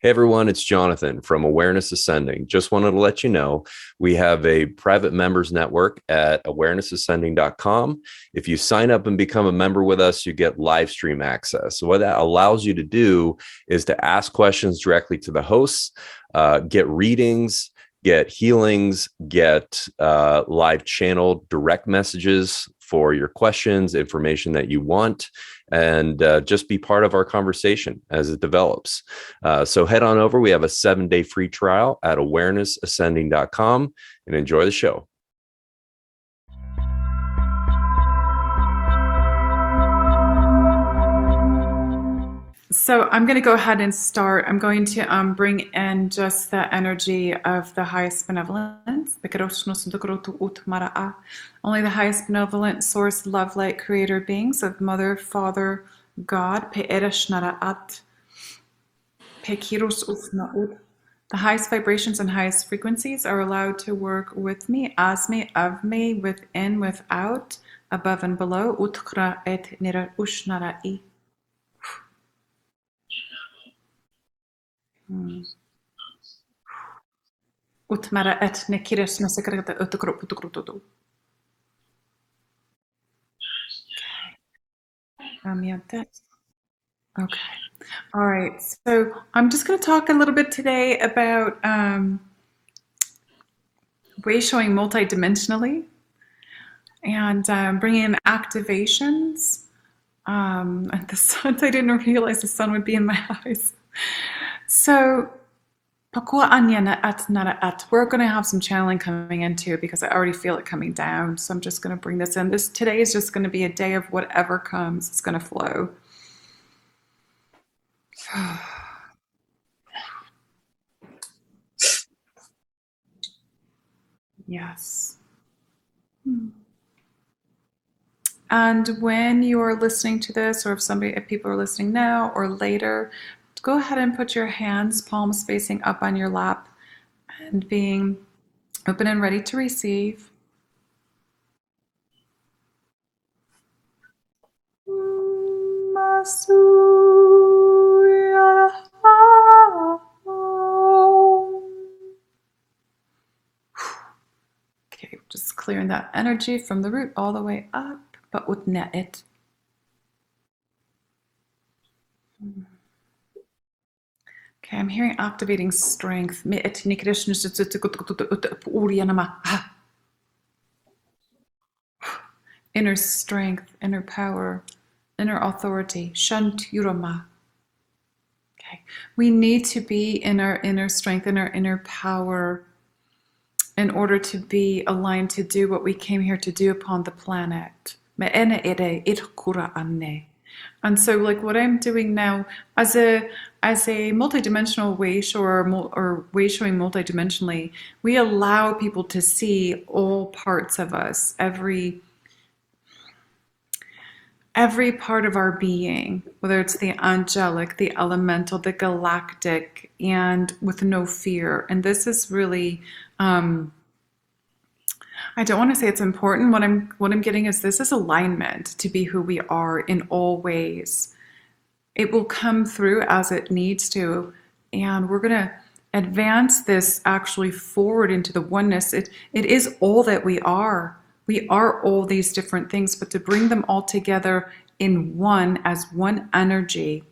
Hey everyone, it's Jonathan from Awareness Ascending. Just wanted to let you know we have a private members network at awarenessascending.com. If you sign up and become a member with us, you get live stream access. So what that allows you to do is to ask questions directly to the hosts, get readings, get healings, get live channel direct messages for your questions, information that you want, and just be part of our conversation as it develops. So head on over. We have a 7-day free trial at awarenessascending.com and enjoy the show. So I'm going to go ahead and start. I'm going to bring in just the energy of the highest benevolence. Only the highest benevolent source, love, light, creator beings of Mother, Father, God. The highest vibrations and highest frequencies are allowed to work with me, as me, of me, within, without, above and below. Okay. All right. So I'm just going to talk a little bit today about Wayshowing multidimensionally and bringing in activations. And the sun, I didn't realize the sun would be in my eyes. So we're going to have some channeling coming in too, because I already feel it coming down. So I'm just going to bring this in. Today is just going to be a day of whatever comes. It's going to flow. Yes. And when you are listening to this, or if people are listening now or later, go ahead and put your hands, palms facing up on your lap, and being open and ready to receive. Okay, just clearing that energy from the root all the way up. But utna it. Okay, I'm hearing activating strength. Inner strength, inner power, inner authority. Shanturama. Okay, we need to be in our inner strength, in our inner power, in order to be aligned to do what we came here to do upon the planet. And so, like what I'm doing now, as a multidimensional wayshower or wayshowing multidimensionally, we allow people to see all parts of us, every part of our being, whether it's the angelic, the elemental, the galactic, and with no fear. And this is really, I don't want to say it's important. What I'm getting is this is alignment to be who we are in all ways. It will come through as it needs to, and we're going to advance this actually forward into the oneness. It is all that we are. We are all these different things, but to bring them all together in one as one energy.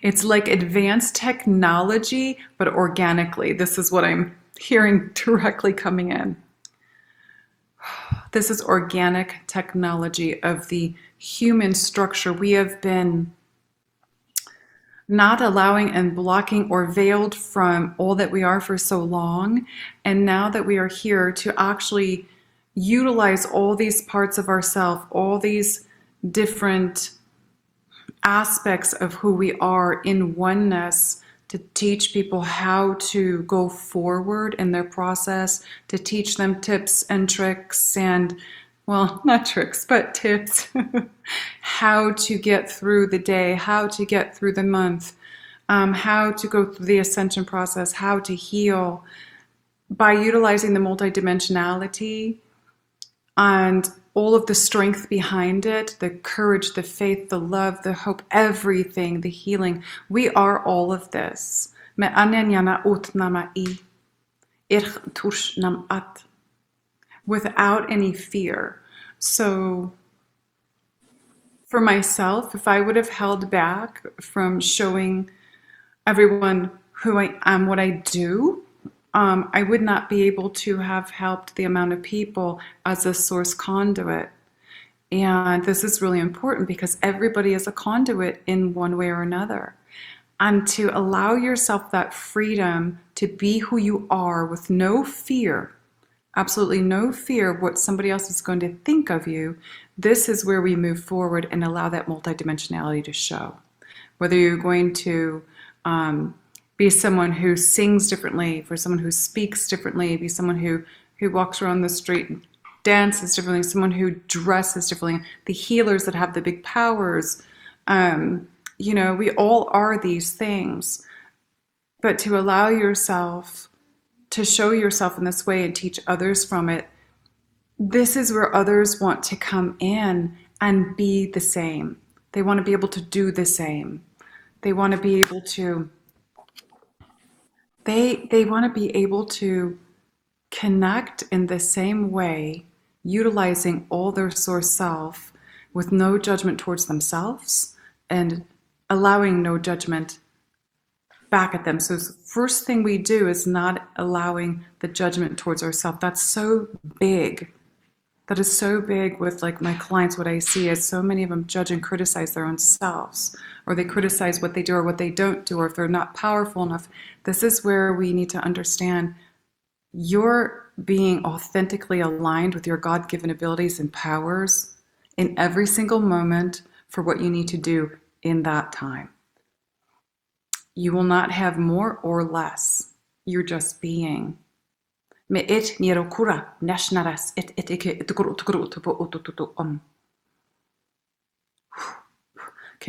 It's like advanced technology, but organically. This is what I'm hearing directly coming in. This is organic technology of the human structure. We have been not allowing and blocking or veiled from all that we are for so long. And now that we are here to actually utilize all these parts of ourselves, all these different aspects of who we are in oneness, to teach people how to go forward in their process, to teach them tips and tricks and, well, not tricks, but tips, how to get through the day, how to get through the month, how to go through the ascension process, how to heal by utilizing the multidimensionality and all of the strength behind it, the courage, the faith, the love, the hope, everything, the healing. We are all of this. Me ananyana utnama I, ich tush nam at, without any fear. So for myself, if I would have held back from showing everyone who I am, what I do, I would not be able to have helped the amount of people as a source conduit. And this is really important because everybody is a conduit in one way or another. And to allow yourself that freedom to be who you are with no fear, absolutely no fear of what somebody else is going to think of you, this is where we move forward and allow that multidimensionality to show. Whether you're going to be someone who sings differently, for someone who speaks differently, be someone who walks around the street and dances differently, someone who dresses differently, the healers that have the big powers. We all are these things. But to allow yourself to show yourself in this way and teach others from it, this is where others want to come in and be the same. They want to be able to do the same. They want to be able to They want to be able to connect in the same way, utilizing all their source self with no judgment towards themselves and allowing no judgment back at them. So the first thing we do is not allowing the judgment towards ourselves. That's so big. That is so big with like my clients. What I see is so many of them judge and criticize their own selves, or they criticize what they do or what they don't do, or if they're not powerful enough. This is where we need to understand you're being authentically aligned with your God-given abilities and powers in every single moment for what you need to do in that time. You will not have more or less. You're just being. Okay,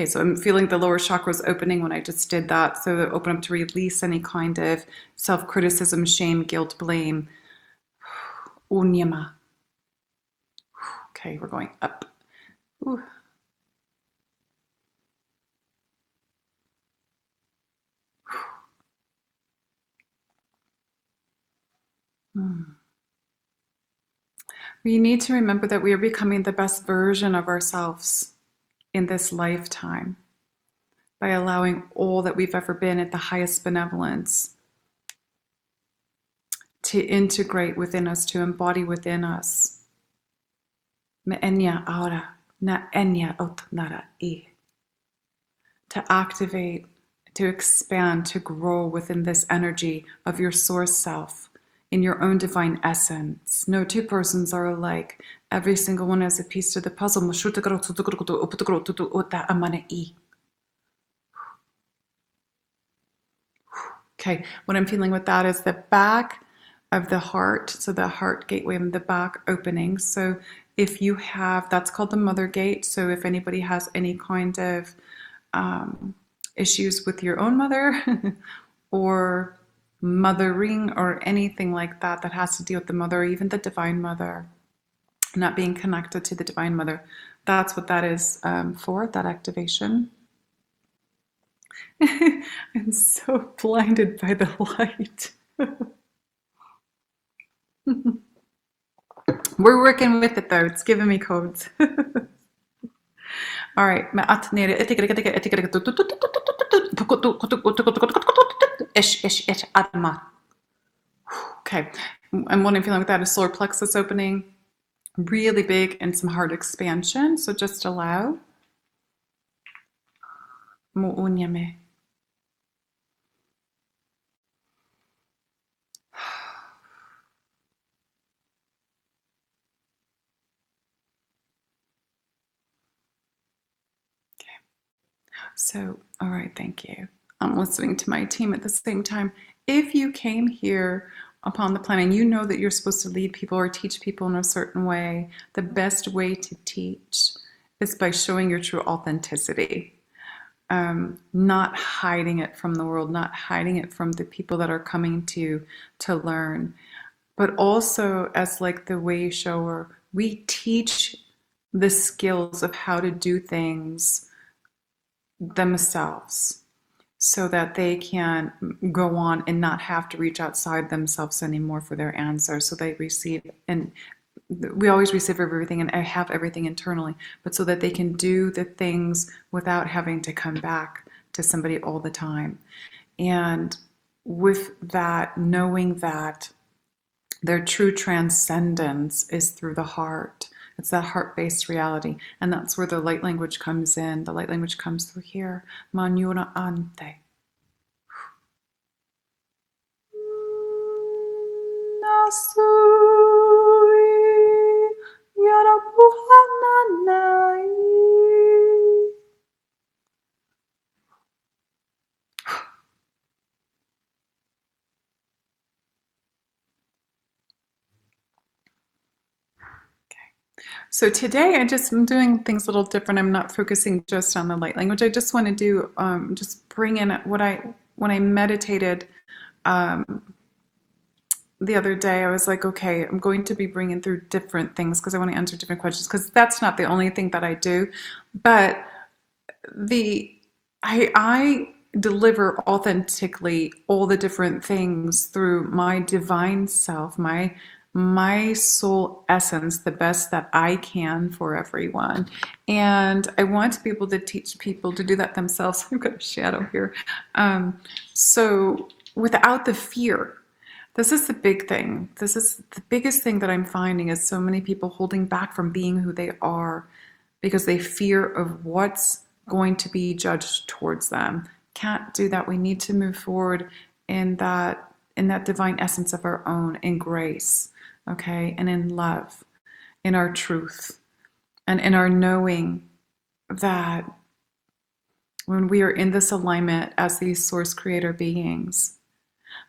so I'm feeling the lower chakras opening when I just did that. So they open up to release any kind of self-criticism, shame, guilt, blame. Unyama. Okay, we're going up. Ooh. We need to remember that we are becoming the best version of ourselves in this lifetime by allowing all that we've ever been at the highest benevolence to integrate within us, to embody within us. To activate, to expand, to grow within this energy of your source self in your own divine essence. No two persons are alike. Every single one is a piece to the puzzle. Okay, what I'm feeling with that is the back of the heart, so the heart gateway and the back opening. So if you have, that's called the mother gate. So if anybody has any kind of issues with your own mother or mothering or anything like that that has to do with the mother, or even the divine mother, not being connected to the divine mother, that's what that is for, that activation. I'm so blinded by the light. We're working with it though, it's giving me codes. All right. Okay. And what I'm feeling with that is solar plexus opening, really big, and some heart expansion. So just allow. Mu'unyame. So, all right, thank you. I'm listening to my team at the same time. If you came here upon the planet and you know that you're supposed to lead people or teach people in a certain way, the best way to teach is by showing your true authenticity. Not hiding it from the world, not hiding it from the people that are coming to learn, but also as like the way shower, we teach the skills of how to do things themselves so that they can go on and not have to reach outside themselves anymore for their answers. So they receive, and we always receive everything and have everything internally, but so that they can do the things without having to come back to somebody all the time. And with that, knowing that their true transcendence is through the heart. It's that heart-based reality. And that's where the light language comes in. The light language comes through here. Manyuna ante. Nasui yarabuhananai. So today I'm doing things a little different. I'm not focusing just on the light language. I just want to do just bring in when I meditated the other day. I was like, okay, I'm going to be bringing through different things because I want to answer different questions, because that's not the only thing that I do, but I deliver authentically all the different things through my divine self, my soul essence, the best that I can for everyone. And I want to be able to teach people to do that themselves. I've got a shadow here. So without the fear. This is the big thing. This is the biggest thing that I'm finding, is so many people holding back from being who they are because they fear of what's going to be judged towards them. Can't do that. We need to move forward in that divine essence of our own, in grace, okay, and in love, in our truth, and in our knowing that when we are in this alignment as these source creator beings,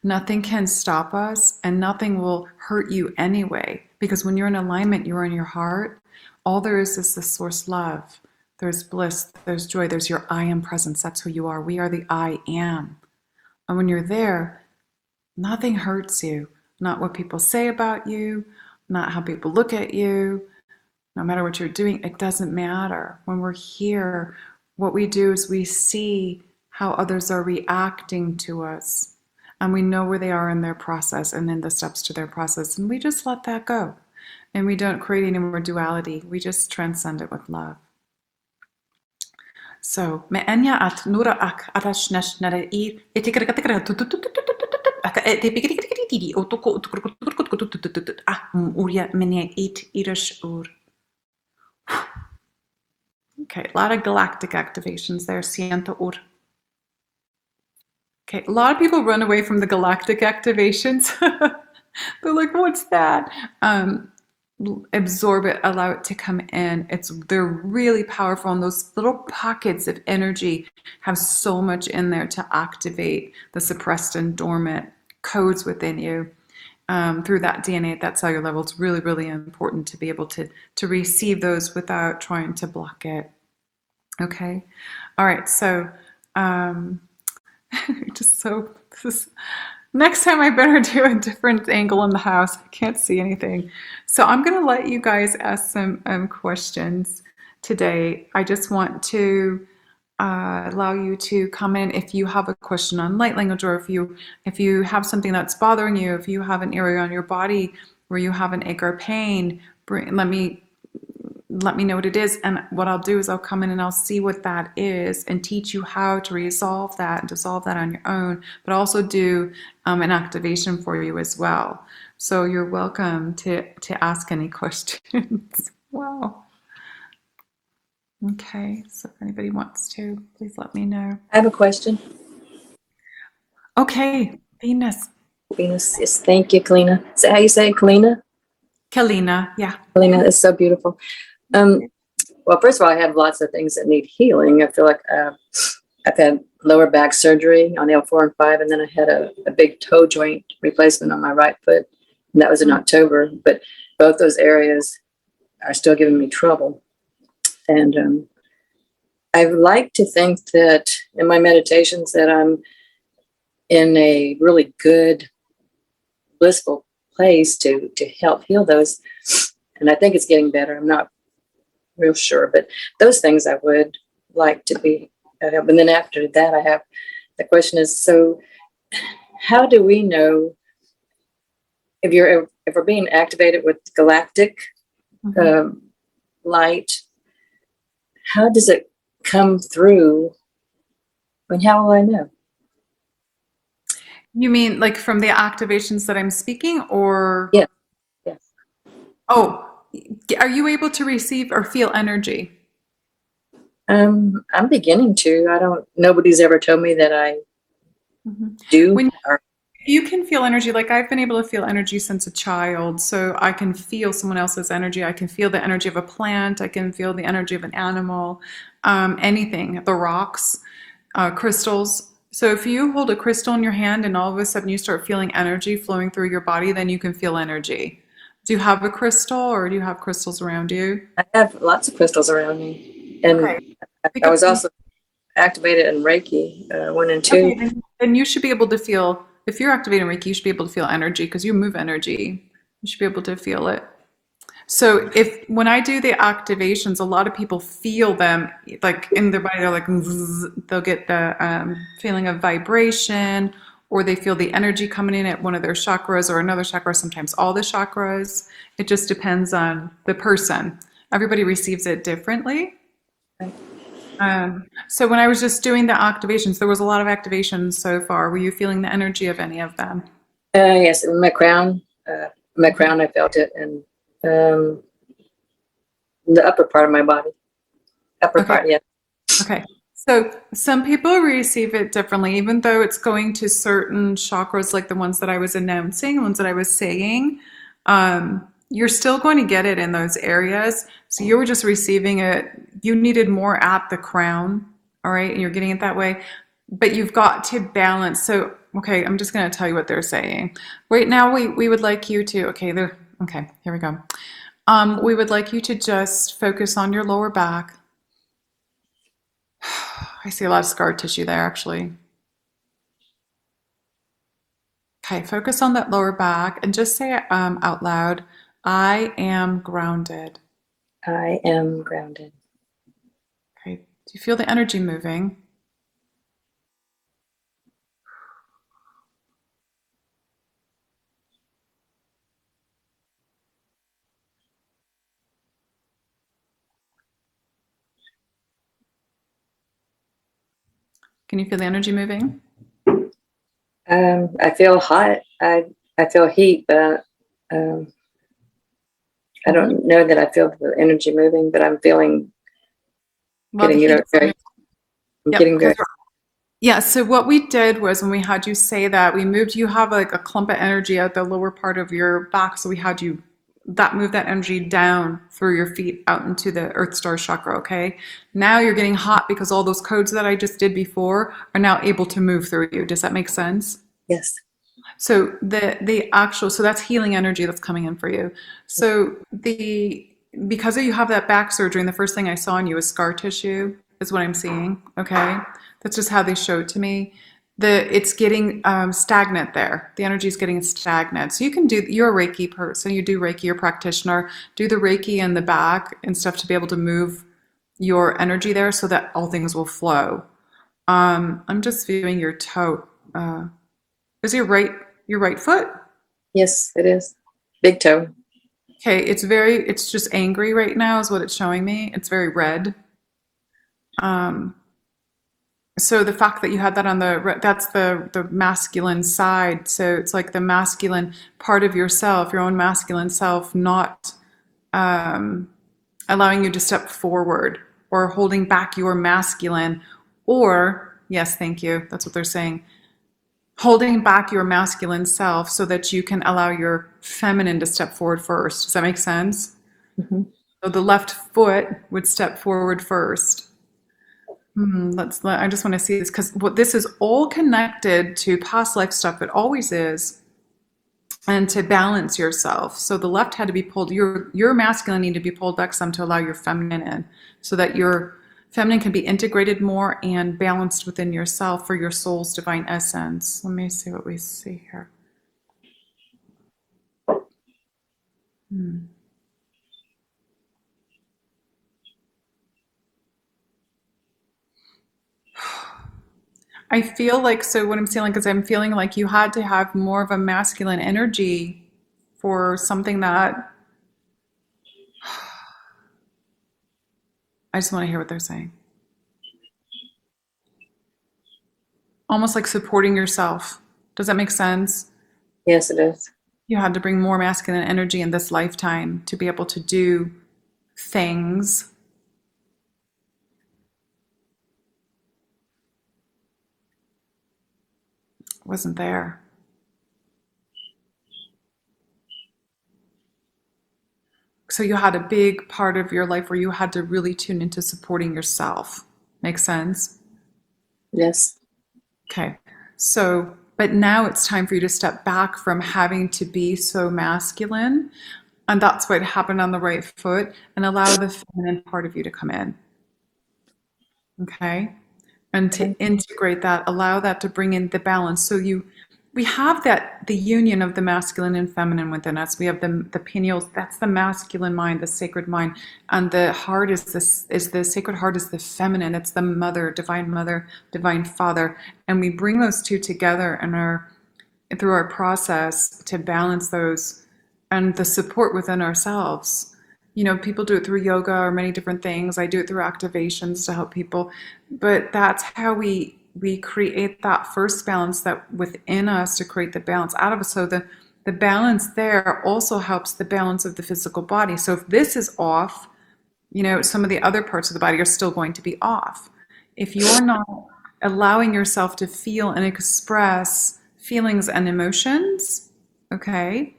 nothing can stop us and nothing will hurt you anyway. Because when you're in alignment, you're in your heart. All there is the source love. There's bliss, there's joy, there's your I am presence. That's who you are. We are the I am. And when you're there, nothing hurts you. Not what people say about you, not how people look at you, no matter what you're doing, it doesn't matter. When we're here, what we do is we see how others are reacting to us. And we know where they are in their process and in the steps to their process. And we just let that go. And we don't create any more duality. We just transcend it with love. So, me'enya at nura ak atashnesh nare ir etikrakatrakra okay, a lot of galactic activations there. Siento ur. Okay, a lot of people run away from the galactic activations. They're like, what's that? Absorb it, allow it to come in. They're really powerful, and those little pockets of energy have so much in there to activate the suppressed and dormant codes within you through that DNA at that cellular level. It's really, really important to be able to receive those without trying to block it. Okay, all right. So next time I better do a different angle in the house. I can't see anything. So I'm going to let you guys ask some questions today. I just want to allow you to comment if you have a question on light language, or if you have something that's bothering you, if you have an area on your body where you have an ache or pain, let me know what it is, and what I'll do is I'll come in and I'll see what that is and teach you how to resolve that and dissolve that on your own, but also do an activation for you as well. So you're welcome to ask any questions. Wow. Okay, so if anybody wants to, please let me know. I have a question. Okay, Venus. Venus, yes, thank you, Keleena. Is that how you say it, Keleena? Keleena, yeah. Keleena is so beautiful. Well, first of all, I have lots of things that need healing. I feel like I've had lower back surgery on L4 and 5, and then I had a big toe joint replacement on my right foot, and that was in October. But both those areas are still giving me trouble. And I like to think that in my meditations that I'm in a really good, blissful place to help heal those. and I think it's getting better. I'm not real sure, but those things I would like to be. And then after that, I have the question is, so how do we know if we're being activated with galactic light? How does it come through? And how will I know? You mean like from the activations that I'm speaking, or? Yeah. Yes. Oh, are you able to receive or feel energy? I'm beginning to. Nobody's ever told me that I do. When you can feel energy, like I've been able to feel energy since a child, so I can feel someone else's energy. I can feel the energy of a plant. I can feel the energy of an animal, anything, the rocks, crystals. So if you hold a crystal in your hand and all of a sudden you start feeling energy flowing through your body, then you can feel energy. Do you have a crystal, or do you have crystals around you? I have lots of crystals around me, and Okay. I was also activated in Reiki 1 and 2. Okay, then you should be able to feel, if you're activating Reiki, you should be able to feel energy because you move energy. You should be able to feel it. So when I do the activations, a lot of people feel them like in their body. They're like, zzz, they'll get the feeling of vibration, or they feel the energy coming in at one of their chakras or another chakra, sometimes all the chakras. It just depends on the person. Everybody receives it differently. So when I was just doing the activations, there was a lot of activations so far. Were you feeling the energy of any of them? Yes, in my crown. I felt it, and the upper part of my body. Upper part, yeah. Okay. So some people receive it differently, even though it's going to certain chakras, like the ones that I was announcing, the ones that I was saying. You're still going to get it in those areas. So you were just receiving it. You needed more at the crown, all right? And you're getting it that way. But you've got to balance. So, okay, I'm just going to tell you what they're saying. Right now, we would like you to, okay, here we go. We would like you to just focus on your lower back. I see a lot of scar tissue there, actually. Okay, focus on that lower back and just say out loud, I am grounded. I am grounded. Okay, do you feel the energy moving? Can you feel the energy moving? I feel hot. I feel heat, but I don't know that I feel the energy moving, but I'm feeling getting very. Yeah, so what we did was when we had you say that, you have like a clump of energy at the lower part of your back. So we had you move that energy down through your feet out into the Earth Star chakra, okay? Now you're getting hot because all those codes that I just did before are now able to move through you. Does that make sense? Yes. So so that's healing energy that's coming in for you. So because you have that back surgery, and the first thing I saw in you is scar tissue, is what I'm seeing, okay? That's just how they show it to me. It's getting stagnant there. The energy is getting stagnant. So you're a Reiki person, you do Reiki, you're a practitioner, do the Reiki in the back and stuff to be able to move your energy there so that all things will flow. I'm just viewing your toe. Is your right foot? Yes, it is. Big toe. Okay, it's just angry right now is what it's showing me. It's very red. So the fact that you had that that's the masculine side. So it's like the masculine part of yourself, your own masculine self, not allowing you to step forward or holding back your masculine, or, yes, thank you, that's what they're saying, holding back your masculine self so that you can allow your feminine to step forward first. Does that make sense? Mm-hmm. So the left foot would step forward first. I just want to see this because this is all connected to past life stuff. It always is. And to balance yourself. So the left had to be pulled, your masculine need to be pulled back some to allow your feminine in so that your feminine can be integrated more and balanced within yourself for your soul's divine essence. Let me see what we see here. I feel like, so what I'm feeling is I'm feeling like you had to have more of a masculine energy for something that I just want to hear what they're saying. Almost like supporting yourself. Does that make sense? Yes, it is. You had to bring more masculine energy in this lifetime to be able to do things. Wasn't there. So you had a big part of your life where you had to really tune into supporting yourself. Make sense? Yes. Okay. So, but now it's time for you to step back from having to be so masculine. And that's what happened on the right foot, and allow the feminine part of you to come in. Okay. And to integrate that, allow that to bring in the balance. So we have that, the union of the masculine and feminine within us. We have the pineals, that's the masculine mind, the sacred mind, and the heart is the sacred heart is the feminine. It's the mother, divine father, and we bring those two together through our process to balance those and the support within ourselves. People do it through yoga or many different things. I do it through activations to help people, but that's how we create that first balance that within us to create the balance out of us. So the balance there also helps the balance of the physical body. So if this is off, some of the other parts of the body are still going to be off. If you're not allowing yourself to feel and express feelings and emotions, okay,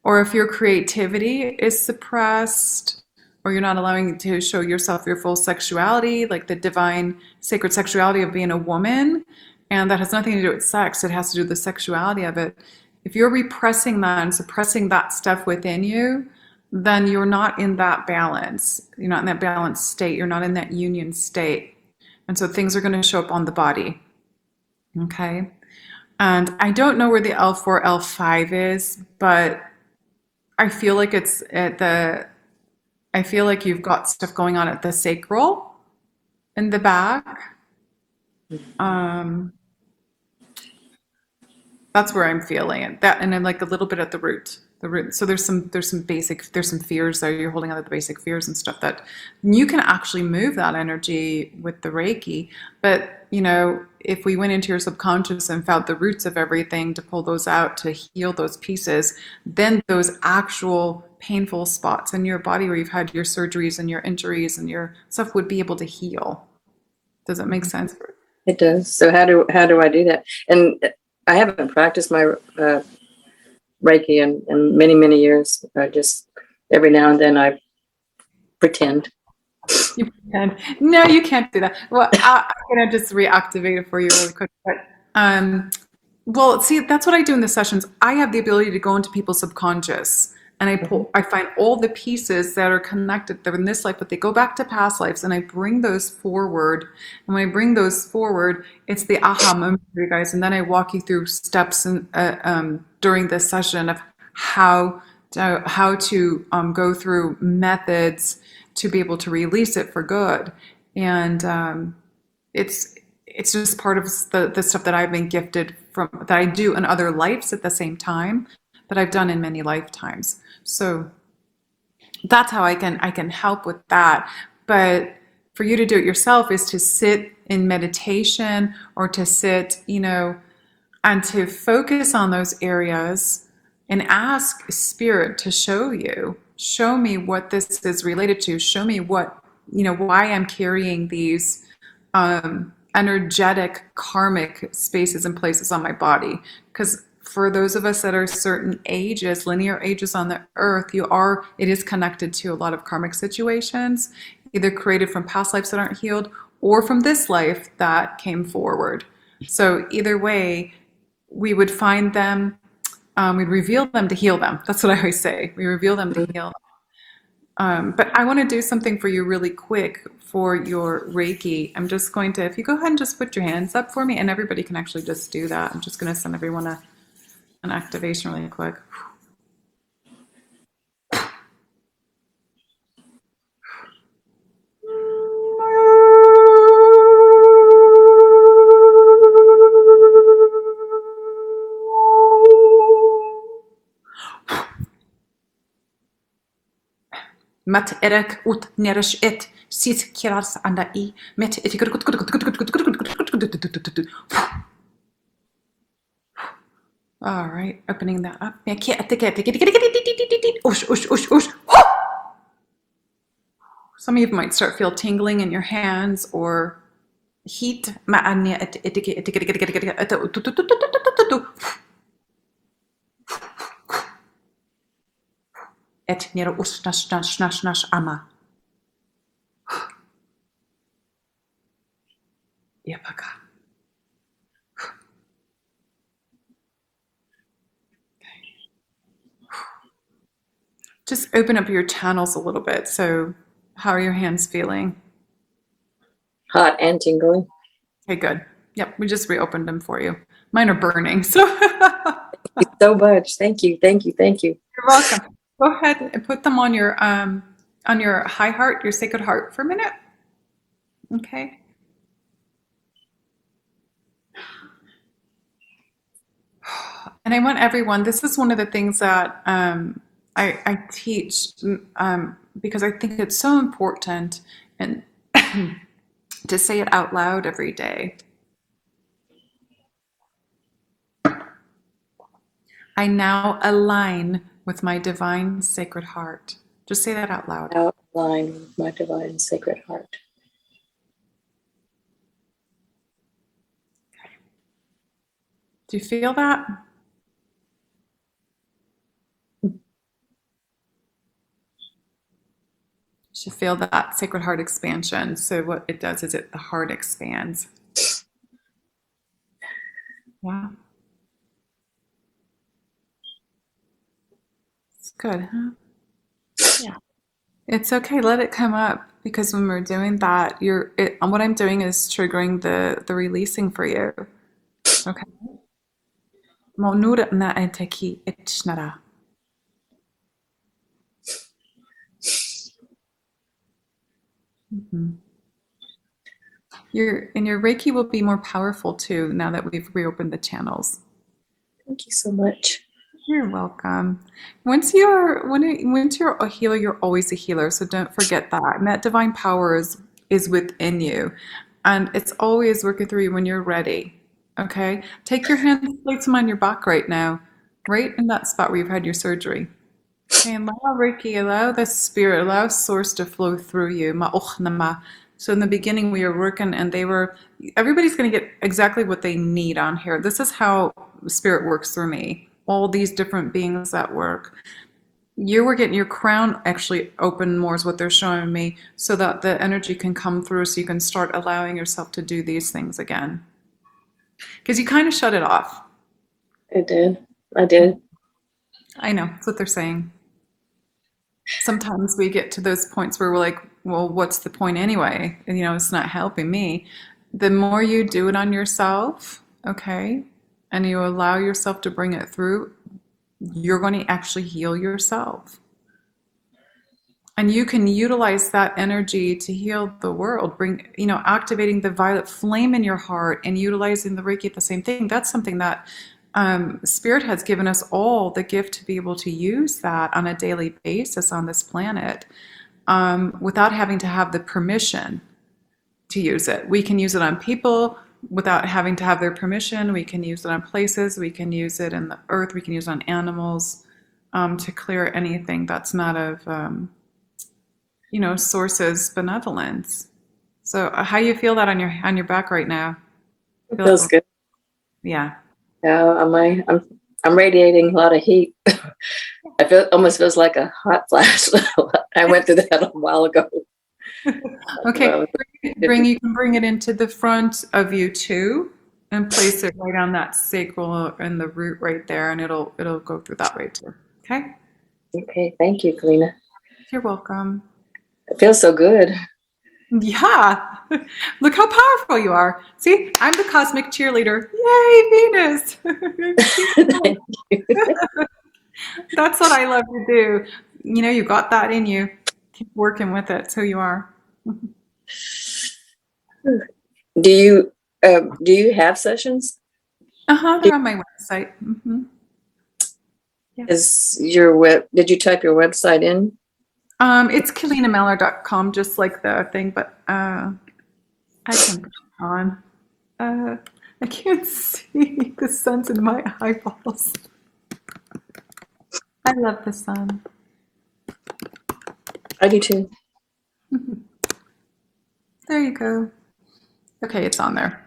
or if your creativity is suppressed, or you're not allowing to show yourself your full sexuality, like the divine sacred sexuality of being a woman, and that has nothing to do with sex, it has to do with the sexuality of it. If you're repressing that and suppressing that stuff within you, then you're not in that balance. You're not in that balanced state. You're not in that union state. And so things are going to show up on the body. Okay? And I don't know where the L4, L5 is, but I feel like I feel like you've got stuff going on at the sacral in the back. That's where I'm feeling it. That, and then like a little bit at the root. So there's some fears there. You're holding on to the basic fears and stuff that you can actually move that energy with the Reiki. But if we went into your subconscious and found the roots of everything to pull those out, to heal those pieces, then those actual painful spots in your body where you've had your surgeries and your injuries and your stuff would be able to heal. Does that make sense? It does. So how do I do that? And I haven't practiced my Reiki in many, many years. I just every now and then I pretend. You pretend. No, you can't do that. Well, I'm gonna just reactivate it for you really quick. But well, see, that's what I do in the sessions. I have the ability to go into people's subconscious, and I find all the pieces that are connected. They're in this life, but they go back to past lives, and I bring those forward. And when I bring those forward, it's the aha moment for you guys. And then I walk you through steps during this session of how to go through methods to be able to release it for good. And it's just part of the stuff that I've been gifted from, that I do in other lives at the same time, that I've done in many lifetimes. So that's how I can help with that. But for you to do it yourself is to sit in meditation, or to sit, and to focus on those areas and ask spirit to show me what this is related to. Show me what, why I'm carrying these energetic karmic spaces and places on my body. Because for those of us that are certain ages, linear ages on the earth, it is connected to a lot of karmic situations, either created from past lives that aren't healed, or from this life that came forward. So either way, we would find them, we'd reveal them to heal them. That's what I always say. We reveal them to heal them. But I want to do something for you really quick for your Reiki. I'm just going to, if you go ahead and just put your hands up for me, and everybody can actually just do that. I'm just going to send everyone an activation really quick. Mat erek ut nerish it. Sit kiras anda I. Met it. All right, opening that up. Some of you might start feel tingling in your hands or heat. Et nero nash ama. Yapaka. Just open up your channels a little bit. So, how are your hands feeling? Hot and tingling. Okay, good. Yep, we just reopened them for you. Mine are burning, so. Thank you so much. Thank you. Thank you. Thank you. You're welcome. Go ahead and put them on your high heart, your sacred heart for a minute. Okay. And I want everyone, this is one of the things that I teach because I think it's so important and to say it out loud every day. I now align with my divine sacred heart. Just say that out loud. Now align with my divine sacred heart. Okay. Do you feel that? You should feel that sacred heart expansion. So what it does is the heart expands. Yeah. It's good, huh? Yeah. It's okay. Let it come up because when we're doing that, what I'm doing is triggering the releasing for you. Okay. Monura na enteki itchnara. Your Reiki will be more powerful too now that we've reopened the channels. Thank you so much. You're welcome. Once you're a healer, you're always a healer. So don't forget that. And that divine power is within you. And it's always working through you when you're ready. Okay? Take your hands, place them on your back right now. Right in that spot where you've had your surgery. Okay, and allow Reiki, allow the spirit, allow source to flow through you. So in the beginning we were working and everybody's going to get exactly what they need on here. This is how spirit works through me. All these different beings that work. You were getting your crown actually open more is what they're showing me so that the energy can come through so you can start allowing yourself to do these things again. Because you kind of shut it off. I did. I know, that's what they're saying. Sometimes we get to those points where we're like, well, what's the point anyway? And, it's not helping me. The more you do it on yourself, okay, and you allow yourself to bring it through, you're going to actually heal yourself. And you can utilize that energy to heal the world, activating the violet flame in your heart and utilizing the Reiki, the same thing. That's something that Spirit has given us all the gift to be able to use that on a daily basis on this planet without having to have the permission to use it. We can use it on people without having to have their permission. We can use it on places. We can use it in the earth. We can use it on animals to clear anything that's not of, source's benevolence. So how you feel that on your back right now? It feels good. Yeah. Yeah, I'm radiating a lot of heat. Almost feels like a hot flash. I went through that a while ago. Okay, you can bring it into the front of you too, and place it right on that sacral and the root right there, and it'll go through that right too. Okay. Okay, thank you, Keleena. You're welcome. It feels so good. Yeah, look how powerful you are. See, I'm the cosmic cheerleader. Yay, Venus! Thank you. That's what I love to do. You got that in you. Keep working with it. It's who you are. Do you have sessions? They're on my website. Mm-hmm. Yeah. Did you type your website in? It's KeleenaMalnar.com, just like the thing, but I can put it on. I can't see. The sun's in my eyeballs. I love the sun. I do too. There you go. Okay, it's on there.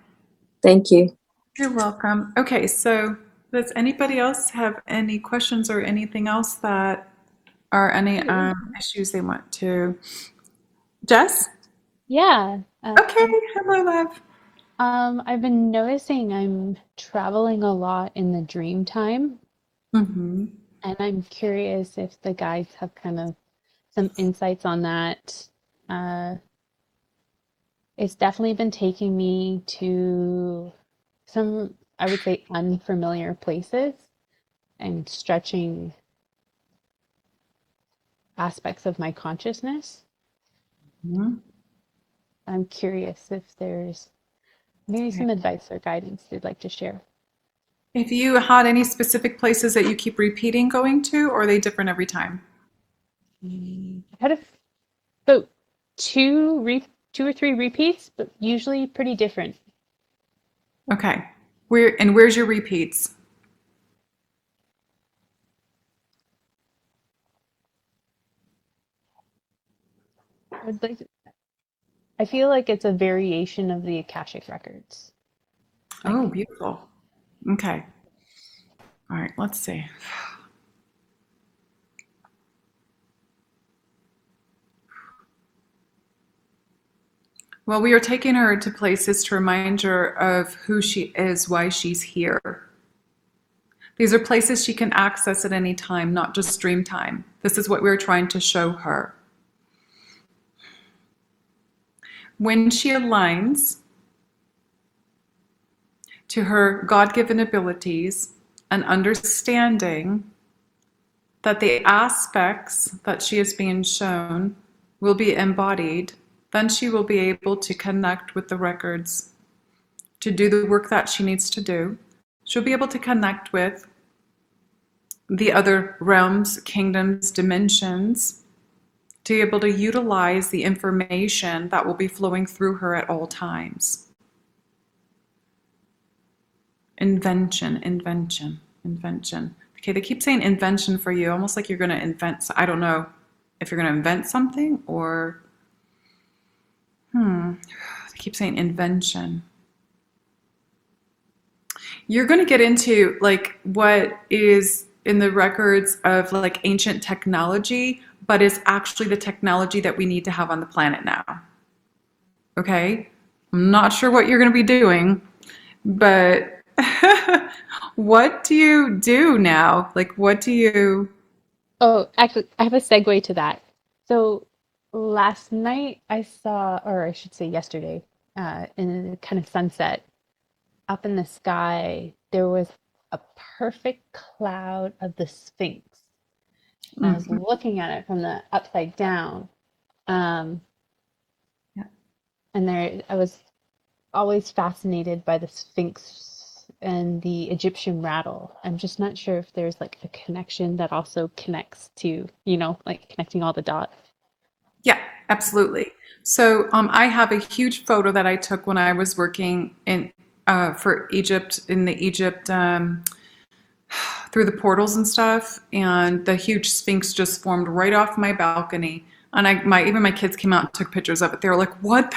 Thank you. You're welcome. Okay, so does anybody else have any questions or anything else that are any issues they want to? Jess? Yeah. Okay, hello, love. I've been noticing I'm traveling a lot in the dream time, Mm-hmm. and I'm curious if the guides have kind of some insights on that. Uh, it's definitely been taking me to some, I would say, unfamiliar places and stretching aspects of my consciousness. Mm-hmm. I'm curious if there's maybe some advice or guidance you'd like to share. Have you had any specific places that you keep repeating going to, or are they different every time? I had about two or three repeats, but usually pretty different. Okay. Where's your repeats? I'd like to, I feel like it's a variation of the Akashic records. Oh, Like, beautiful. Okay. All right, let's see. Well, we are taking her to places to remind her of who she is, why she's here. These are places she can access at any time, not just dream time. This is what we're trying to show her. When she aligns to her God-given abilities and understanding that the aspects that she is being shown will be embodied, then she will be able to connect with the records to do the work that she needs to do. She'll be able to connect with the other realms, kingdoms, dimensions, to be able to utilize the information that will be flowing through her at all times. Invention, invention, invention. Okay, they keep saying invention for you, almost like you're going to invent. I don't know if you're going to invent something or, they keep saying invention. You're going to get into like what is in the records of like ancient technology, but is actually the technology that we need to have on the planet now. Okay? I'm not sure what you're going to be doing, but what do you do now? Like, what do you... oh, actually, I have a segue to that. So last night I saw, or I should say yesterday, in the kind of sunset, up in the sky, there was a perfect cloud of the Sphinx. And I was looking at it from the upside down. Um, Yeah. and there, I was always fascinated by the Sphinx and the Egyptian rattle. I'm just not sure if there's like a connection that also connects to, like connecting all the dots. Yeah, absolutely. So I have a huge photo that I took when I was working in for Egypt, in the Egypt through the portals and stuff, and the huge Sphinx just formed right off my balcony. And even my kids came out and took pictures of it. They were like, "What?"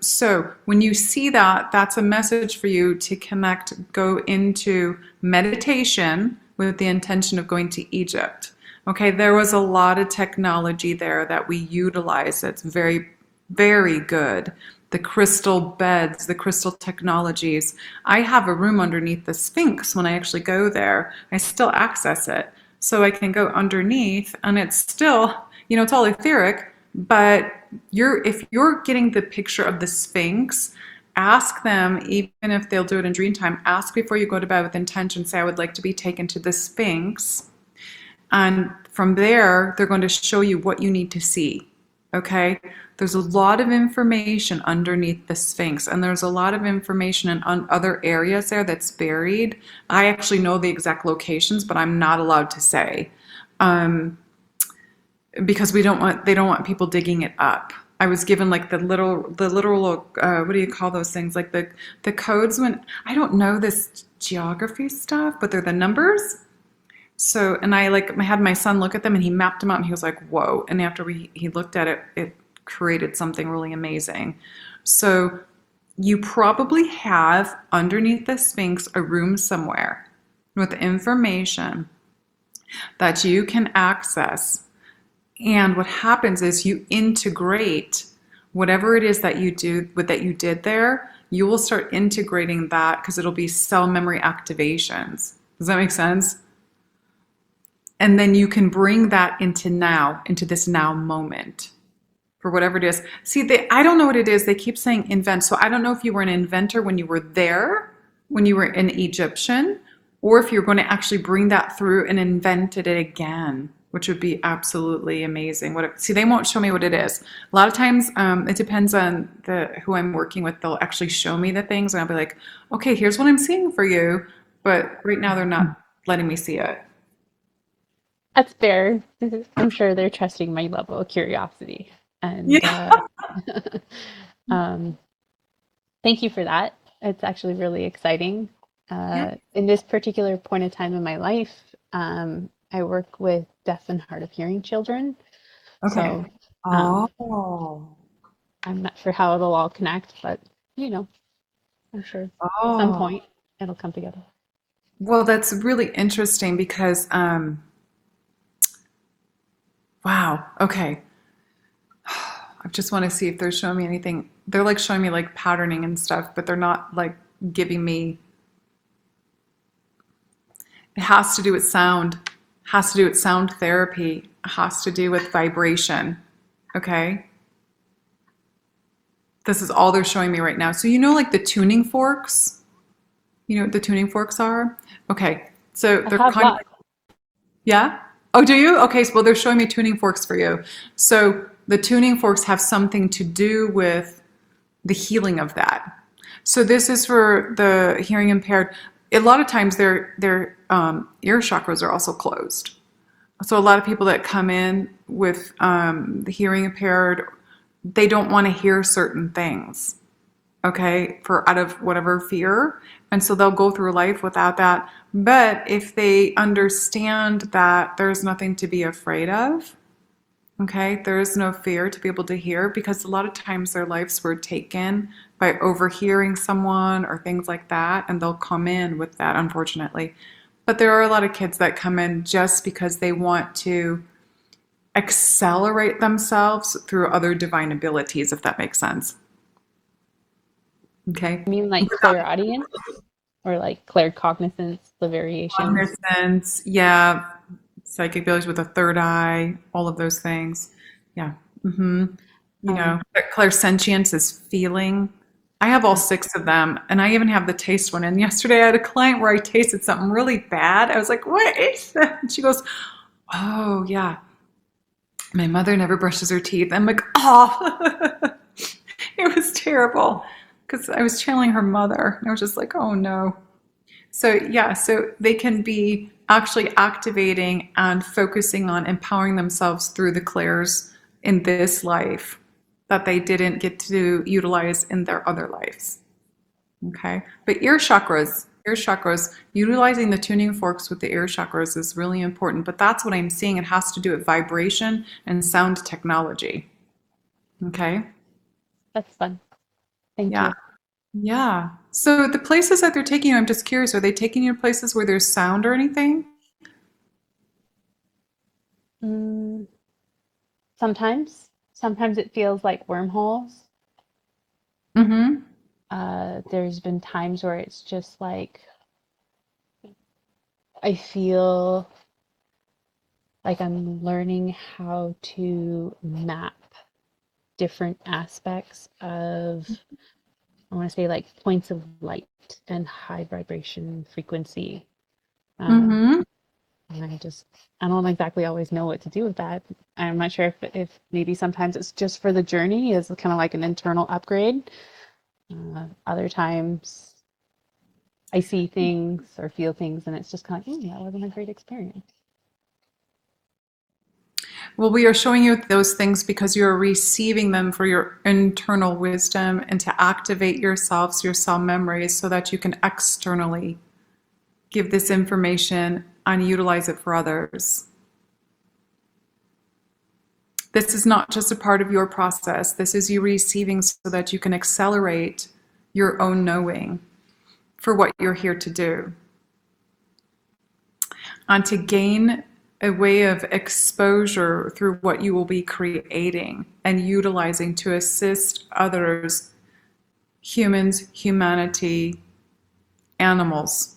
So when you see that, that's a message for you to connect, go into meditation with the intention of going to Egypt. Okay, there was a lot of technology there that we utilize that's very, very good. The crystal beds, the crystal technologies. I have a room underneath the Sphinx when I actually go there. I still access it. So I can go underneath and it's still, it's all etheric, but if you're getting the picture of the Sphinx, ask them, even if they'll do it in dream time, ask before you go to bed with intention, say, I would like to be taken to the Sphinx. And from there, they're going to show you what you need to see. Okay? There's a lot of information underneath the Sphinx, and there's a lot of information in other areas there that's buried. I actually know the exact locations, but I'm not allowed to say. because they don't want people digging it up. I was given like the literal what do you call those things? Like the codes when I don't know this geography stuff, but they're the numbers. So, and I had my son look at them and he mapped them out and he was like, whoa. And after he looked at it, it created something really amazing. So you probably have underneath the Sphinx a room somewhere with information that you can access. And what happens is you integrate whatever it is that you did there, you will start integrating that because it'll be cell memory activations. Does that make sense? And then you can bring that into this now moment for whatever it is. See, I don't know what it is. They keep saying invent. So I don't know if you were an inventor when you were there, when you were an Egyptian, or if you're going to actually bring that through and invented it again, which would be absolutely amazing. See, they won't show me what it is. A lot of times, it depends on who I'm working with. They'll actually show me the things, and I'll be like, okay, here's what I'm seeing for you. But right now, they're not letting me see it. That's fair. I'm sure they're trusting my level of curiosity. And Yeah. thank you for that. It's actually really exciting. Yeah. In this particular point of time in my life, I work with deaf and hard of hearing children. Okay. So Oh. I'm not sure how it'll all connect, but I'm sure at some point it'll come together. Well, that's really interesting because, wow. Okay. I just want to see if they're showing me anything. They're like showing me like patterning and stuff, but they're not like giving me. It has to do with sound. Has to do with sound therapy. Has to do with vibration. Okay. This is all they're showing me right now. So like the tuning forks. You know what the tuning forks are? Okay. So they're kind of. Yeah? Oh, do you? Okay, so well, they're showing me tuning forks for you. So the tuning forks have something to do with the healing of that. So this is for the hearing impaired. A lot of times their ear chakras are also closed. So a lot of people that come in with the hearing impaired, they don't want to hear certain things. Okay, for out of whatever fear. And so they'll go through life without that. But if they understand that there's nothing to be afraid of, okay, there is no fear to be able to hear, because a lot of times their lives were taken by overhearing someone or things like that, and they'll come in with that, unfortunately. But there are a lot of kids that come in just because they want to accelerate themselves through other divine abilities, if that makes sense. Okay. You mean like clairaudience or like claircognizance, the variations? Cognizance, yeah, psychic abilities with a third eye, all of those things. Yeah. Mm-hmm. Clairsentience is feeling. I have all 6 of them, and I even have the taste one. And yesterday I had a client where I tasted something really bad. I was like, what is that? And she goes, oh, yeah. My mother never brushes her teeth. I'm like, oh, it was terrible because I was channeling her mother. And I was just like, oh, no. So, yeah, so they can be actually activating and focusing on empowering themselves through the clairs in this life that they didn't get to utilize in their other lives. Okay. But ear chakras, utilizing the tuning forks with the ear chakras is really important. But that's what I'm seeing. It has to do with vibration and sound technology. Okay. That's fun. Thank Yeah. you. Yeah. So the places that they're taking you, I'm just curious, are they taking you to places where there's sound or anything? Sometimes it feels like wormholes. Mm-hmm. There's been times where it's just like I feel like I'm learning how to map different aspects of, I want to say, like points of light and high vibration frequency. Mm-hmm. And I don't exactly always know what to do with that. I'm not sure if maybe sometimes it's just for the journey, is kind of like an internal upgrade. Other times I see things or feel things and it's just kind of like, that wasn't a great experience. Well, we are showing you those things because you're receiving them for your internal wisdom and to activate yourselves, your cell memories, so that you can externally give this information and utilize it for others. This is not just a part of your process. This is you receiving so that you can accelerate your own knowing for what you're here to do. And to gain a way of exposure through what you will be creating and utilizing to assist others, humans, humanity, animals.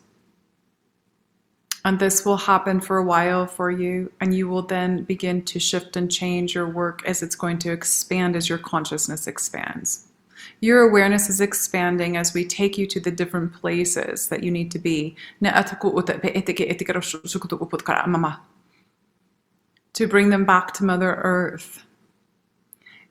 And this will happen for a while for you, and you will then begin to shift and change your work as it's going to expand as your consciousness expands. Your awareness is expanding as we take you to the different places that you need to be. To bring them back to Mother Earth.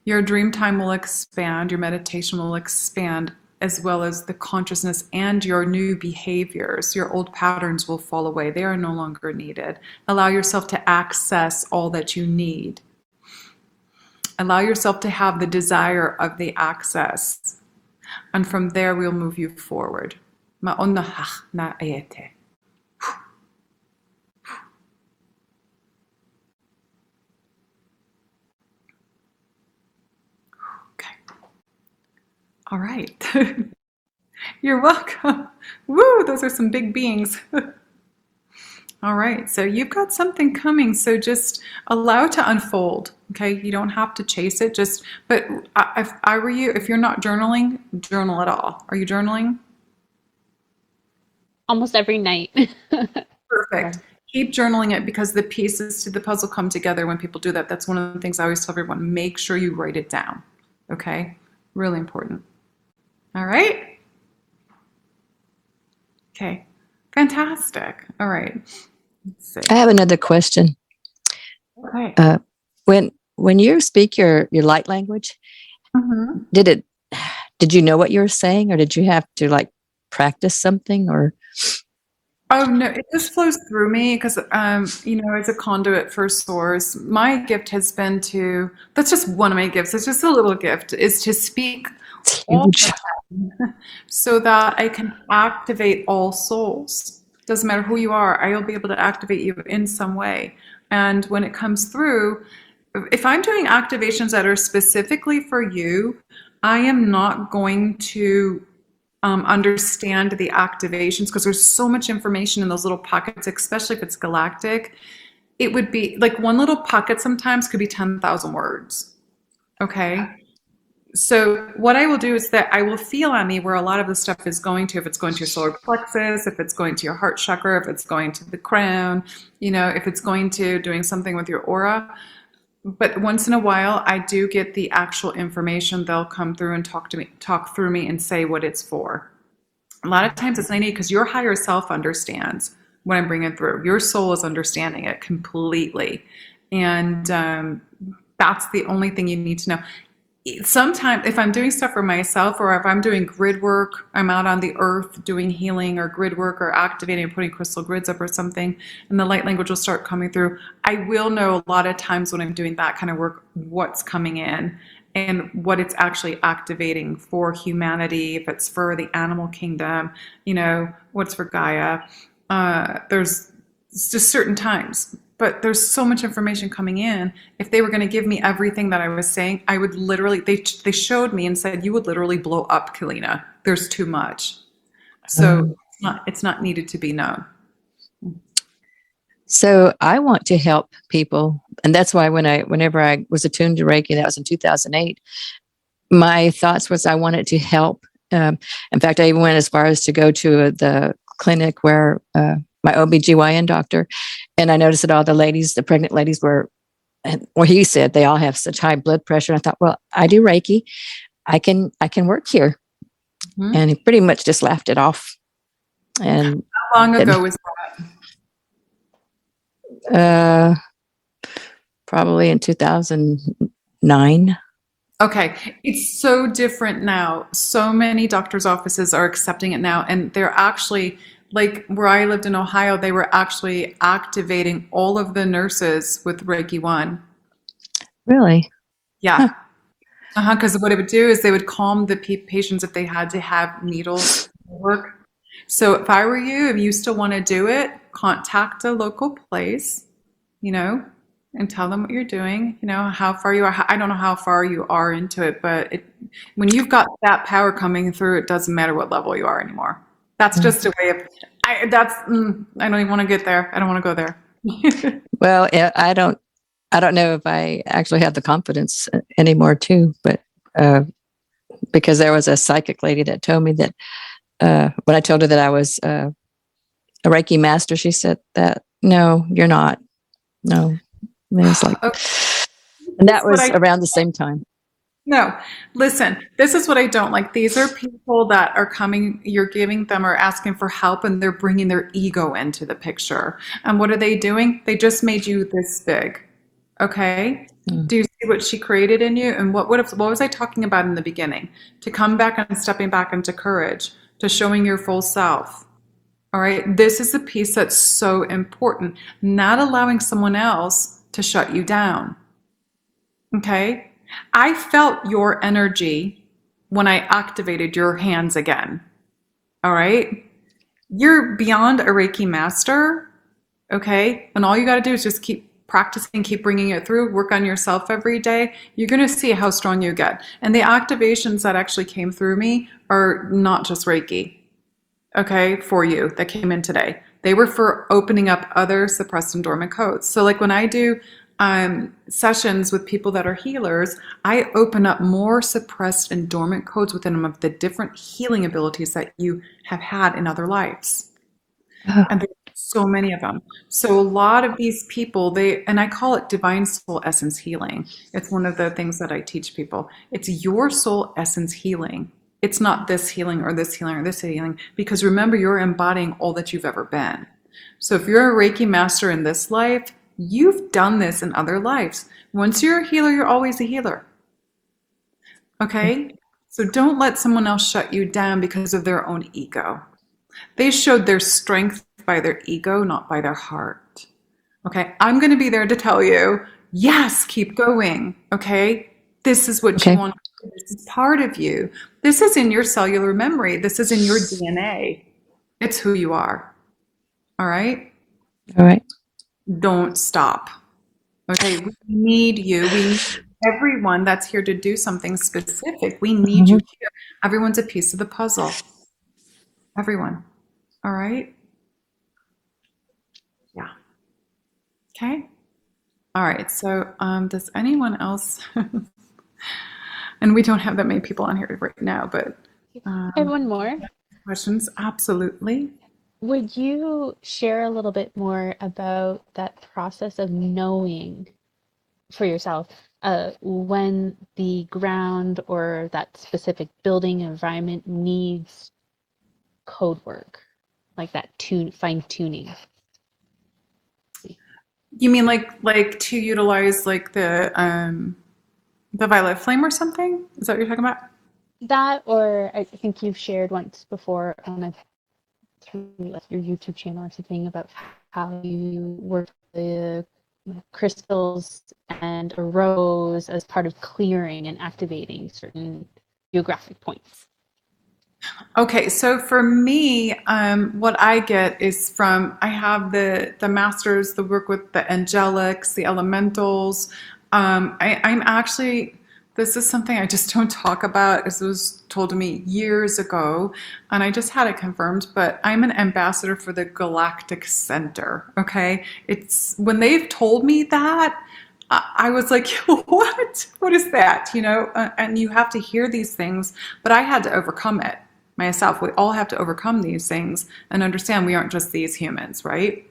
Your dream time will expand, your meditation will expand, as well as the consciousness and your new behaviors. Your old patterns will fall away. They are no longer needed. Allow yourself to access all that you need. Allow yourself to have the desire of the access. And from there, we'll move you forward. All right. You're welcome. Woo, those are some big beings. All right, so you've got something coming, so just allow it to unfold, okay? You don't have to chase it, but if I were you, if you're not journaling, journal at all. Are you journaling? Almost every night. Perfect. Keep journaling it because the pieces to the puzzle come together when people do that. That's one of the things I always tell everyone, make sure you write it down, okay? Really important. All right? Okay, fantastic. All right. Let's see. I have another question. Okay. When you speak your light language, did you know what you were saying, or did you have to like practice something, or? Oh no, it just flows through me because as a conduit for source, my gift has been that's just one of my gifts. It's just a little gift, is to speak all the time so that I can activate all souls. Doesn't matter who you are, I will be able to activate you in some way. And when it comes through, if I'm doing activations that are specifically for you, I am not going to understand the activations because there's so much information in those little pockets, especially if it's galactic. It would be like one little pocket sometimes could be 10,000 words. Okay. So what I will do is that I will feel on me where a lot of the stuff is going to, if it's going to your solar plexus, if it's going to your heart chakra, if it's going to the crown, if it's going to doing something with your aura. But once in a while, I do get the actual information. They'll come through and talk through me and say what it's for. A lot of times it's not needed because your higher self understands what I'm bringing through. Your soul is understanding it completely. And that's the only thing you need to know. Sometimes if I'm doing stuff for myself, or if I'm doing grid work, I'm out on the earth doing healing or grid work or activating or putting crystal grids up or something, and the light language will start coming through. I will know a lot of times when I'm doing that kind of work, what's coming in and what it's actually activating for humanity, if it's for the animal kingdom, what's for Gaia. There's just certain times. But there's so much information coming in. If they were going to give me everything that I was saying, I would literally, they showed me and said, you would literally blow up, Keleena. There's too much. So it's not needed to be known. So I want to help people. And that's why whenever I was attuned to Reiki, that was in 2008, my thoughts was I wanted to help. In fact, I even went as far as to go to the clinic where my OBGYN doctor, and I noticed that all the pregnant ladies he said they all have such high blood pressure. And I thought, well, I do Reiki. I can work here. Mm-hmm. And he pretty much just laughed it off. And how long ago was that? Probably in 2009. Okay. It's so different now. So many doctors' offices are accepting it now. And they're actually, like where I lived in Ohio, they were actually activating all of the nurses with Reiki 1. Really? Yeah. Because what it would do is they would calm the patients if they had to have needles work. So if I were you, if you still want to do it, contact a local place, and tell them what you're doing, how far you are. I don't know how far you are into it, but when you've got that power coming through, it doesn't matter what level you are anymore. That's just a way of, I don't even want to get there. I don't want to go there. Well, I don't know if I actually have the confidence anymore too, but because there was a psychic lady that told me that when I told her that I was a Reiki master, she said that, no, you're not. No. I mean, it's like, Okay. and that was around the same time. No, listen, this is what I don't like. These are people that are coming, you're giving them or asking for help, and they're bringing their ego into the picture. And what are they doing? They just made you this big. Okay? Do you see what she created in you? And what was I talking about in the beginning? To come back and stepping back into courage, to showing your full self. All right? This is the piece that's so important. Not allowing someone else to shut you down. Okay? I felt your energy when I activated your hands again. All right? You're beyond a Reiki master. Okay? And all you got to do is just keep practicing, keep bringing it through, work on yourself every day. You're going to see how strong you get. And the activations that actually came through me are not just Reiki. Okay? For you that came in today. They were for opening up other suppressed and dormant codes. So like when I do sessions with people that are healers, I open up more suppressed and dormant codes within them of the different healing abilities that you have had in other lives. And there's so many of them. So a lot of these people, and I call it divine soul essence healing. It's one of the things that I teach people. It's your soul essence healing. It's not this healing or this healing or this healing, because remember, you're embodying all that you've ever been. So if you're a Reiki master in this life, you've done this in other lives. Once you're a healer, you're always a healer. Okay? So don't let someone else shut you down because of their own ego. They showed their strength by their ego, not by their heart. Okay? I'm going to be there to tell you, yes, keep going. Okay? This is what you want. This is part of you. This is in your cellular memory. This is in your DNA. It's who you are. All right? All right. Don't stop. Okay, we need you. We need everyone that's here to do something specific. We need you here. Everyone's a piece of the puzzle. Everyone. All right? Yeah. Okay. All right. So does anyone else, and we don't have that many people on here right now, but I have one more. Questions? Absolutely. Would you share a little bit more about that process of knowing for yourself when the ground or that specific building environment needs code work, like that fine tuning? You mean like to utilize like the violet flame or something? Is that what you're talking about? That, or I think you've shared once before on through like your YouTube channel or something about how you work the crystals and a rose as part of clearing and activating certain geographic points. Okay, so for me, what I get is I have the masters, the work with the angelics, the elementals. I'm actually, this is something I just don't talk about, as it was told to me years ago, and I just had it confirmed, but I'm an ambassador for the Galactic Center, okay? It's, when they've told me that, I was like, what? What is that? And you have to hear these things, but I had to overcome it myself. We all have to overcome these things and understand we aren't just these humans, right?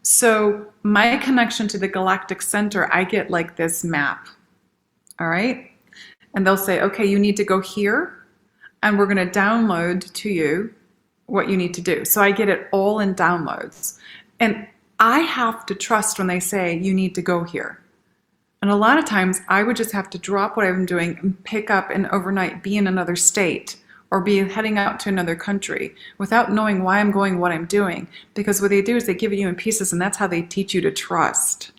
So my connection to the Galactic Center, I get like this map, all right? And they'll say, okay, you need to go here, and we're going to download to you what you need to do. So I get it all in downloads. And I have to trust when they say you need to go here. And a lot of times I would just have to drop what I'm doing and pick up and overnight be in another state or be heading out to another country without knowing why I'm going, what I'm doing. Because what they do is they give it you in pieces, and that's how they teach you to trust.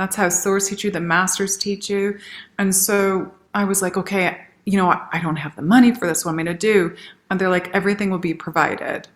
That's how Source teach you, the masters teach you. And so I was like, okay, you know, I don't have the money for this. What am I going to do? And they're like, everything will be provided.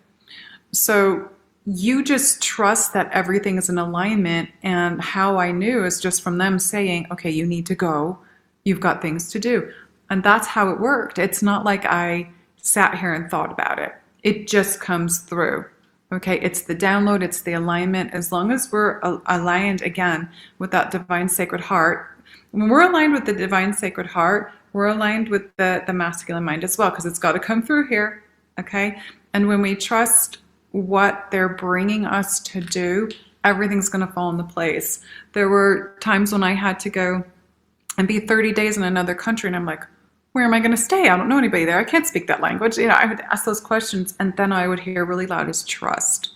So you just trust that everything is in alignment. And how I knew is just from them saying, okay, you need to go. You've got things to do. And that's how it worked. It's not like I sat here and thought about it. It just comes through. Okay, it's the download, it's the alignment. As long as we're aligned again with that divine sacred heart, when we're aligned with the divine sacred heart, we're aligned with the masculine mind as well, because it's got to come through here. Okay, and when we trust what they're bringing us to do, everything's going to fall into place. There were times when I had to go and be 30 days in another country, and I'm like, where am I going to stay? I don't know anybody there. I can't speak that language. You know, I would ask those questions, and then I would hear really loud is trust.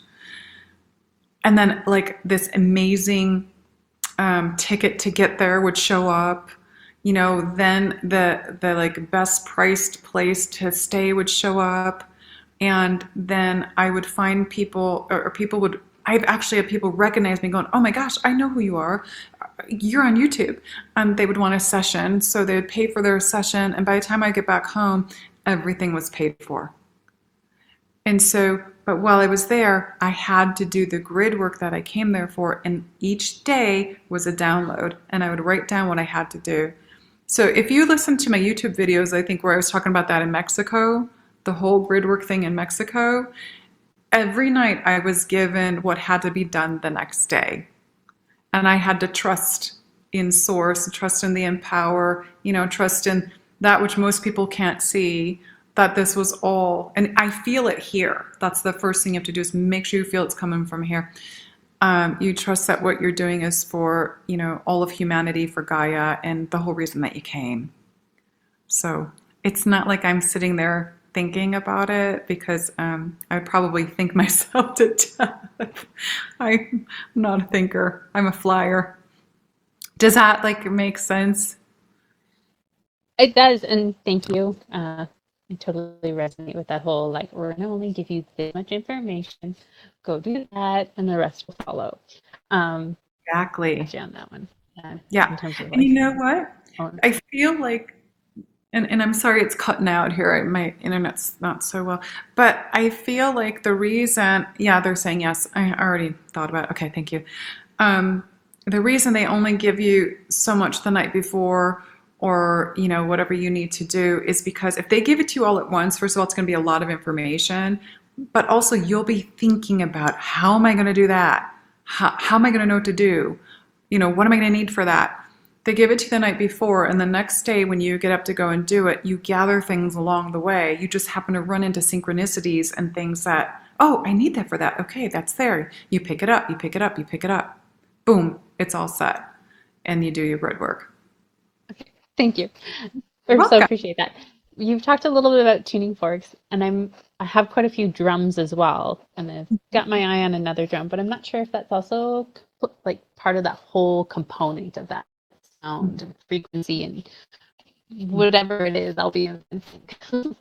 And then like this amazing ticket to get there would show up. You know, then the like best priced place to stay would show up. And then I would find people, or people would, I've actually had people recognize me going, oh my gosh, I know who you are. You're on YouTube. They would want a session. So they would pay for their session. And by the time I get back home, everything was paid for. And so, but while I was there, I had to do the grid work that I came there for. And each day was a download. And I would write down what I had to do. So if you listen to my YouTube videos, I think where I was talking about that in Mexico, the whole grid work thing in Mexico, every night I was given what had to be done the next day. And I had to trust in Source, trust in the empower, you know, trust in that which most people can't see, that this was all, and I feel it here. That's the first thing you have to do, is make sure you feel it's coming from here. You trust that what you're doing is for, you know, all of humanity, for Gaia, and the whole reason that you came. So it's not like I'm sitting there thinking about it, because I would probably think myself to death. I'm not a thinker. I'm a flyer. Does that like make sense? It does, and thank you. I totally resonate with that whole, like, we're going to only give you this much information. Go do that, and the rest will follow. Exactly. Actually on that one. Yeah. In terms of, like, and you know what? Oh, I feel like, and I'm sorry it's cutting out here. My internet's not so well. But I feel like the reason, yeah, they're saying yes. I already thought about it. Okay, thank you. The reason they only give you so much the night before, or, you know, whatever you need to do, is because if they give it to you all at once, first of all, it's going to be a lot of information. But also you'll be thinking about, how am I going to do that? How am I going to know what to do? You know, what am I going to need for that? They give it to you the night before, and the next day when you get up to go and do it, you gather things along the way. You just happen to run into synchronicities and things that, oh, I need that for that. Okay, that's there. You pick it up, you pick it up, you pick it up. Boom, it's all set. And you do your grid work. okay, thank you. You're I so welcome. appreciate that. You've talked a little bit about tuning forks, and I have quite a few drums as well, and I've got my eye on another drum, but I'm not sure if that's also like part of that whole component of that sound and frequency and whatever it is. I'll be inventing.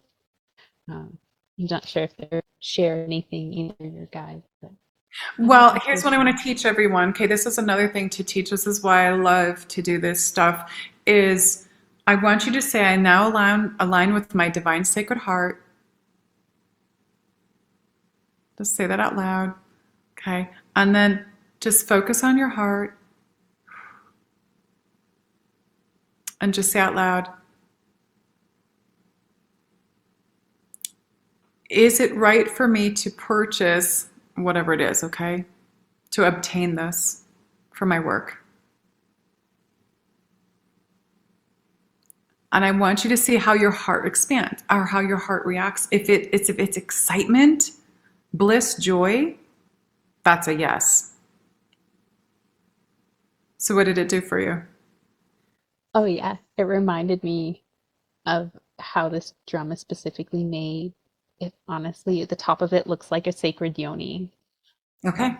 I'm not sure if they're share anything, either your guys. But Well, here's what I want to teach everyone. Okay, this is another thing to teach. This is why I love to do this stuff, is I want you to say, I now align with my divine sacred heart. Just say that out loud. Okay, and then just focus on your heart. And just say out loud, is it right for me to purchase whatever it is, okay, to obtain this for my work? And I want you to see how your heart expands, or how your heart reacts. If it's excitement, bliss, joy, that's a yes. So what did it do for you? oh yeah, it reminded me of how this drum is specifically made. It honestly, the top of it looks like a sacred yoni. Okay,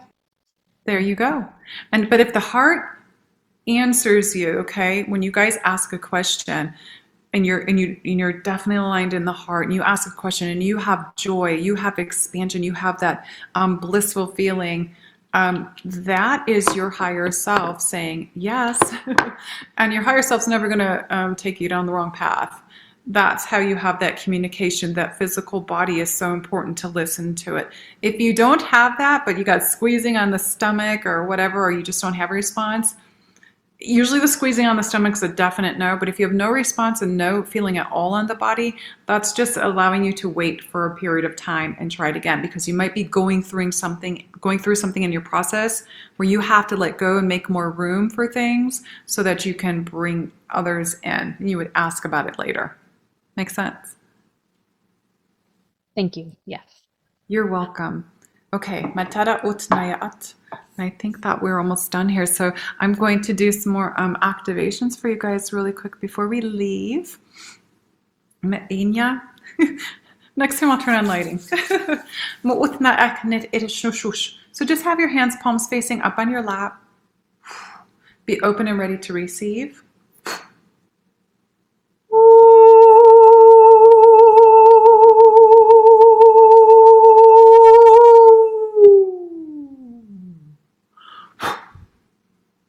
there you go. But if the heart answers you, okay, when you guys ask a question, and you're definitely aligned in the heart, and you ask a question and you have joy, you have expansion, you have that blissful feeling, that is your higher self saying yes. And your higher self's never going to take you down the wrong path. That's how you have that communication. That physical body is so important to listen to it. If you don't have that, but you got squeezing on the stomach or whatever, or you just don't have a response, usually the squeezing on the stomach is a definite no. But if you have no response and no feeling at all on the body, that's just allowing you to wait for a period of time and try it again, because you might be going through something in your process where you have to let go and make more room for things so that you can bring others in. You would ask about it later. Make sense? Thank you. Yes. You're welcome. Okay, matara utnayaat. I think that we're almost done here. So I'm going to do some more activations for you guys really quick before we leave. Me'inya. Next time I'll turn on lighting. So just have your hands, palms facing up on your lap. Be open and ready to receive.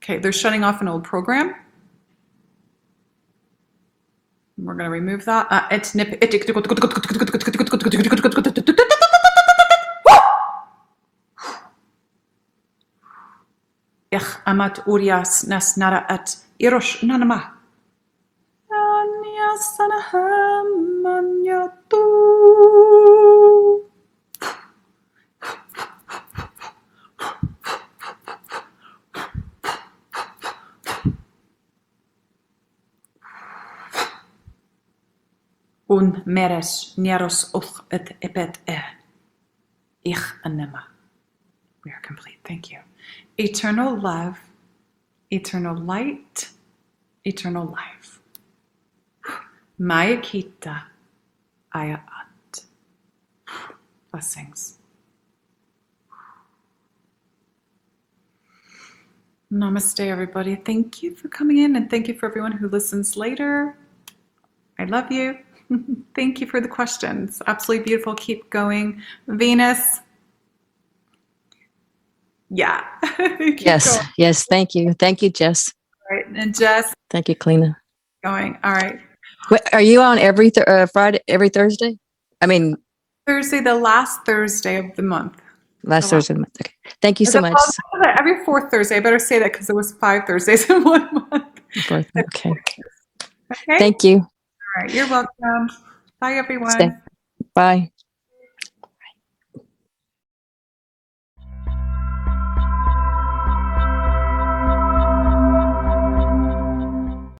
Okay, they're shutting off an old program. We're going to remove that. Ich amat urias nas nara at irosh nanama. Anya sanaham anyatu. Un meres nieros uch et epet ich anema. We are complete. Thank you. Eternal love, eternal light, eternal life. Maya kita aya at. Blessings. Namaste, everybody. Thank you for coming in, and thank you for everyone who listens later. I love you. Thank you for the questions. Absolutely beautiful. Keep going. Venus. Yeah. Yes. Going. Yes. Thank you. Thank you, Jess. All right. And Jess. Thank you, Keleena. Going. All right. Wait, are you on every Friday, every Thursday? I mean, Thursday, the last Thursday of the month. last Thursday of the month. Okay. Thank you so much. Every fourth Thursday. I better say that because there was 5 Thursdays in 1 month. Okay. Okay. Thank you. All right. You're welcome. Bye, everyone. Bye.